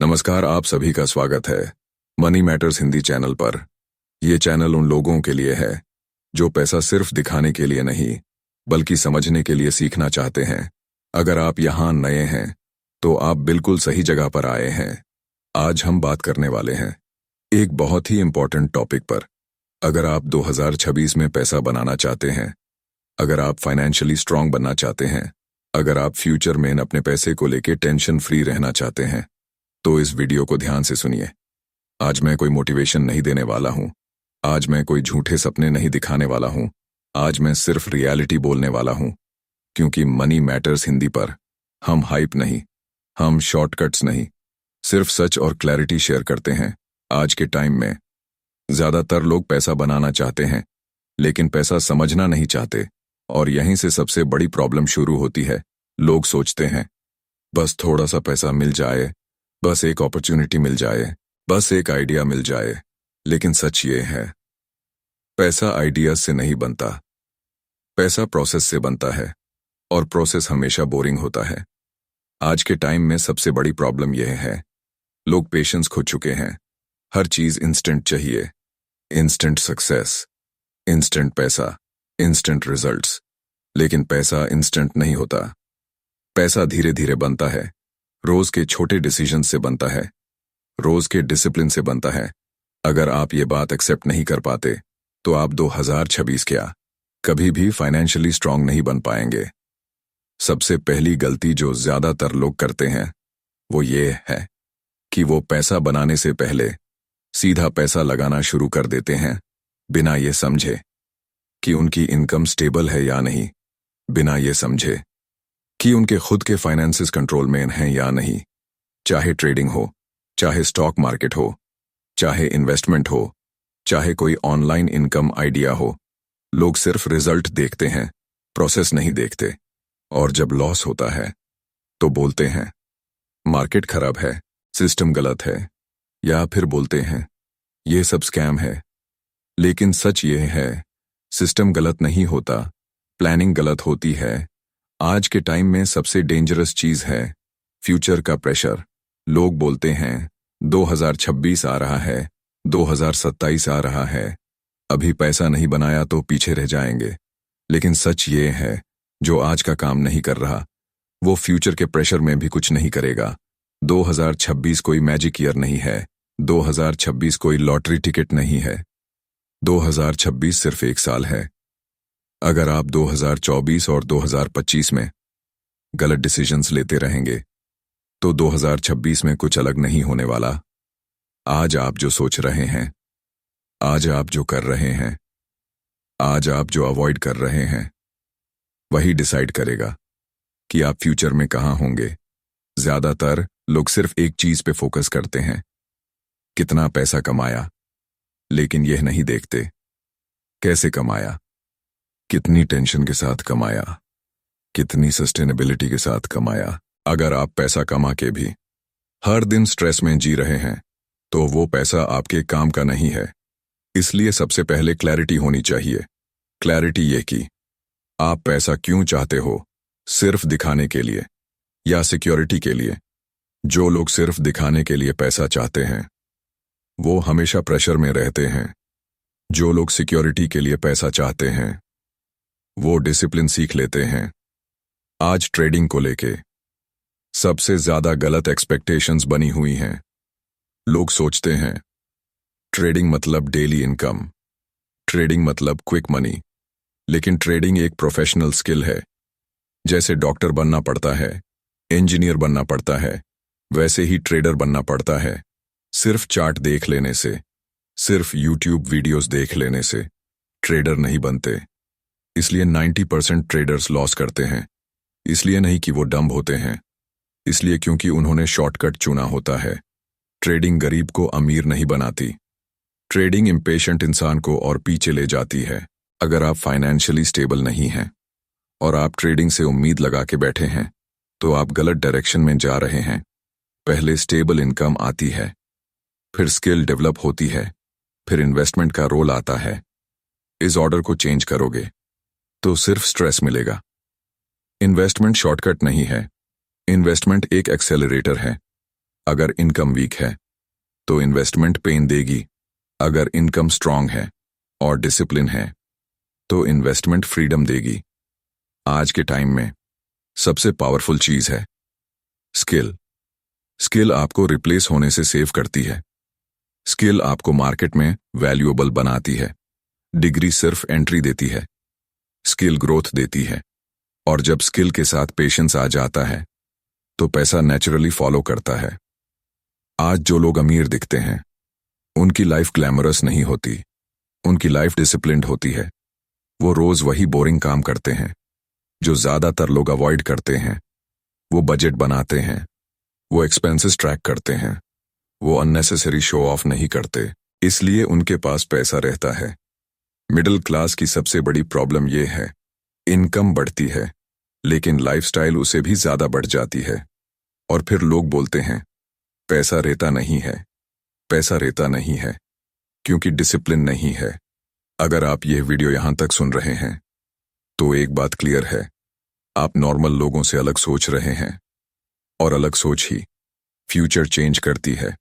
नमस्कार, आप सभी का स्वागत है मनी मैटर्स हिंदी चैनल पर। यह चैनल उन लोगों के लिए है जो पैसा सिर्फ दिखाने के लिए नहीं बल्कि समझने के लिए सीखना चाहते हैं। अगर आप यहाँ नए हैं तो आप बिल्कुल सही जगह पर आए हैं। आज हम बात करने वाले हैं एक बहुत ही इंपॉर्टेंट टॉपिक पर। अगर आप 2026 में पैसा बनाना चाहते हैं, अगर आप फाइनेंशियली स्ट्रांग बनना चाहते हैं, अगर आप फ्यूचर में अपने पैसे को लेकर टेंशन फ्री रहना चाहते हैं, तो इस वीडियो को ध्यान से सुनिए। आज मैं कोई मोटिवेशन नहीं देने वाला हूं, आज मैं कोई झूठे सपने नहीं दिखाने वाला हूं, आज मैं सिर्फ रियलिटी बोलने वाला हूं। क्योंकि मनी मैटर्स हिंदी पर हम हाइप नहीं, हम शॉर्टकट्स नहीं, सिर्फ सच और क्लैरिटी शेयर करते हैं। आज के टाइम में ज्यादातर लोग पैसा बनाना चाहते हैं लेकिन पैसा समझना नहीं चाहते, और यहीं से सबसे बड़ी प्रॉब्लम शुरू होती है। लोग सोचते हैं बस थोड़ा सा पैसा मिल जाए, बस एक अपॉर्चुनिटी मिल जाए, बस एक आइडिया मिल जाए। लेकिन सच ये है, पैसा आइडियाज से नहीं बनता, पैसा प्रोसेस से बनता है, और प्रोसेस हमेशा बोरिंग होता है। आज के टाइम में सबसे बड़ी प्रॉब्लम यह है, लोग पेशेंस खो चुके हैं। हर चीज इंस्टेंट चाहिए, इंस्टेंट सक्सेस, इंस्टेंट पैसा, इंस्टेंट रिजल्ट्स। लेकिन पैसा इंस्टेंट नहीं होता। पैसा धीरे धीरे बनता है, रोज के छोटे डिसीजन से बनता है, रोज के डिसिप्लिन से बनता है। अगर आप ये बात एक्सेप्ट नहीं कर पाते तो आप 2026 क्या कभी भी फाइनेंशियली स्ट्रांग नहीं बन पाएंगे। सबसे पहली गलती जो ज्यादातर लोग करते हैं वो ये है कि वो पैसा बनाने से पहले सीधा पैसा लगाना शुरू कर देते हैं, बिना ये समझे कि उनकी इनकम स्टेबल है या नहीं, बिना ये समझे कि उनके खुद के फाइनेंसेस कंट्रोल में हैं या नहीं। चाहे ट्रेडिंग हो, चाहे स्टॉक मार्केट हो, चाहे इन्वेस्टमेंट हो, चाहे कोई ऑनलाइन इनकम आइडिया हो, लोग सिर्फ रिजल्ट देखते हैं, प्रोसेस नहीं देखते। और जब लॉस होता है तो बोलते हैं मार्केट खराब है, सिस्टम गलत है, या फिर बोलते हैं ये सब स्कैम है। लेकिन सच ये है, सिस्टम गलत नहीं होता, प्लानिंग गलत होती है। आज के टाइम में सबसे डेंजरस चीज है फ्यूचर का प्रेशर। लोग बोलते हैं 2026 आ रहा है, 2027 आ रहा है, अभी पैसा नहीं बनाया तो पीछे रह जाएंगे। लेकिन सच ये है, जो आज का काम नहीं कर रहा वो फ्यूचर के प्रेशर में भी कुछ नहीं करेगा। 2026 कोई मैजिक ईयर नहीं है, 2026 कोई लॉटरी टिकट नहीं है। 2026 सिर्फ एक साल है। अगर आप 2024 और 2025 में गलत डिसीजंस लेते रहेंगे तो 2026 में कुछ अलग नहीं होने वाला। आज आप जो सोच रहे हैं, आज आप जो कर रहे हैं, आज आप जो अवॉइड कर रहे हैं, वही डिसाइड करेगा कि आप फ्यूचर में कहां होंगे। ज्यादातर लोग सिर्फ एक चीज पे फोकस करते हैं, कितना पैसा कमाया, लेकिन यह नहीं देखते कैसे कमाया, कितनी टेंशन के साथ कमाया, कितनी सस्टेनेबिलिटी के साथ कमाया। अगर आप पैसा कमा के भी हर दिन स्ट्रेस में जी रहे हैं तो वो पैसा आपके काम का नहीं है। इसलिए सबसे पहले क्लैरिटी होनी चाहिए। क्लैरिटी ये कि आप पैसा क्यों चाहते हो, सिर्फ दिखाने के लिए या सिक्योरिटी के लिए। जो लोग सिर्फ दिखाने के लिए पैसा चाहते हैं वो हमेशा प्रेशर में रहते हैं। जो लोग सिक्योरिटी के लिए पैसा चाहते हैं वो डिसिप्लिन सीख लेते हैं। आज ट्रेडिंग को लेके सबसे ज्यादा गलत एक्सपेक्टेशंस बनी हुई हैं। लोग सोचते हैं ट्रेडिंग मतलब डेली इनकम, ट्रेडिंग मतलब क्विक मनी। लेकिन ट्रेडिंग एक प्रोफेशनल स्किल है। जैसे डॉक्टर बनना पड़ता है, इंजीनियर बनना पड़ता है, वैसे ही ट्रेडर बनना पड़ता है। सिर्फ चार्ट देख लेने से, सिर्फ यूट्यूब वीडियोस देख लेने से ट्रेडर नहीं बनते। इसलिए 90% ट्रेडर्स लॉस करते हैं। इसलिए नहीं कि वो डम्ब होते हैं, इसलिए क्योंकि उन्होंने शॉर्टकट चुना होता है। ट्रेडिंग गरीब को अमीर नहीं बनाती, ट्रेडिंग इम्पेशेंट इंसान को और पीछे ले जाती है। अगर आप फाइनेंशियली स्टेबल नहीं हैं और आप ट्रेडिंग से उम्मीद लगा के बैठे हैं तो आप गलत डायरेक्शन में जा रहे हैं। पहले स्टेबल इनकम आती है, फिर स्किल डेवलप होती है, फिर इन्वेस्टमेंट का रोल आता है। इस ऑर्डर को चेंज करोगे तो सिर्फ स्ट्रेस मिलेगा। इन्वेस्टमेंट शॉर्टकट नहीं है, इन्वेस्टमेंट एक एक्सेलरेटर है। अगर इनकम वीक है तो इन्वेस्टमेंट पेन देगी। अगर इनकम स्ट्रांग है और डिसिप्लिन है तो इन्वेस्टमेंट फ्रीडम देगी। आज के टाइम में सबसे पावरफुल चीज है स्किल। स्किल आपको रिप्लेस होने से सेव करती है। स्किल आपको मार्केट में वैल्यूएबल बनाती है। डिग्री सिर्फ एंट्री देती है, स्किल ग्रोथ देती है। और जब स्किल के साथ पेशेंस आ जाता है तो पैसा नेचुरली फॉलो करता है। आज जो लोग अमीर दिखते हैं उनकी लाइफ ग्लैमरस नहीं होती, उनकी लाइफ डिसिप्लिन्ड होती है। वो रोज वही बोरिंग काम करते हैं जो ज्यादातर लोग अवॉइड करते हैं। वो बजट बनाते हैं, वो एक्सपेंसेस ट्रैक करते हैं, वो अननेसेसरी शो ऑफ नहीं करते, इसलिए उनके पास पैसा रहता है। मिडिल क्लास की सबसे बड़ी प्रॉब्लम ये है, इनकम बढ़ती है लेकिन लाइफस्टाइल उसे भी ज्यादा बढ़ जाती है। और फिर लोग बोलते हैं पैसा रहता नहीं है, पैसा रहता नहीं है क्योंकि डिसिप्लिन नहीं है। अगर आप यह वीडियो यहां तक सुन रहे हैं तो एक बात क्लियर है, आप नॉर्मल लोगों से अलग सोच रहे हैं और अलग सोच ही फ्यूचर चेंज करती है।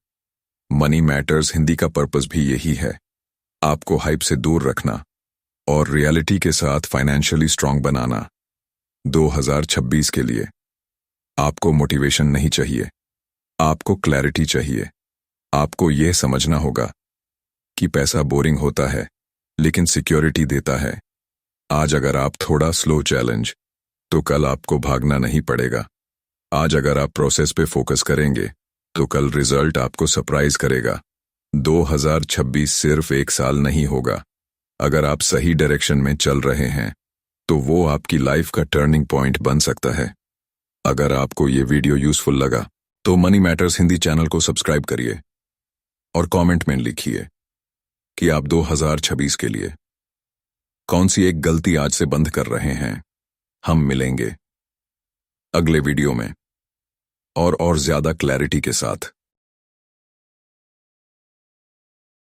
मनी मैटर्स हिंदी का पर्पस भी यही है, आपको हाइप से दूर रखना और रियलिटी के साथ फाइनेंशियली स्ट्रांग बनाना। 2026 के लिए आपको मोटिवेशन नहीं चाहिए, आपको क्लैरिटी चाहिए। आपको यह समझना होगा कि पैसा बोरिंग होता है लेकिन सिक्योरिटी देता है। आज अगर आप थोड़ा स्लो चैलेंज तो कल आपको भागना नहीं पड़ेगा। आज अगर आप प्रोसेस पे फोकस करेंगे तो कल रिजल्ट आपको सरप्राइज करेगा। 2026 सिर्फ एक साल नहीं होगा। अगर आप सही डायरेक्शन में चल रहे हैं तो वो आपकी लाइफ का टर्निंग पॉइंट बन सकता है। अगर आपको ये वीडियो यूजफुल लगा तो मनी मैटर्स हिंदी चैनल को सब्सक्राइब करिए और कमेंट में लिखिए कि आप 2026 के लिए कौन सी एक गलती आज से बंद कर रहे हैं। हम मिलेंगे अगले वीडियो में और ज्यादा क्लैरिटी के साथ।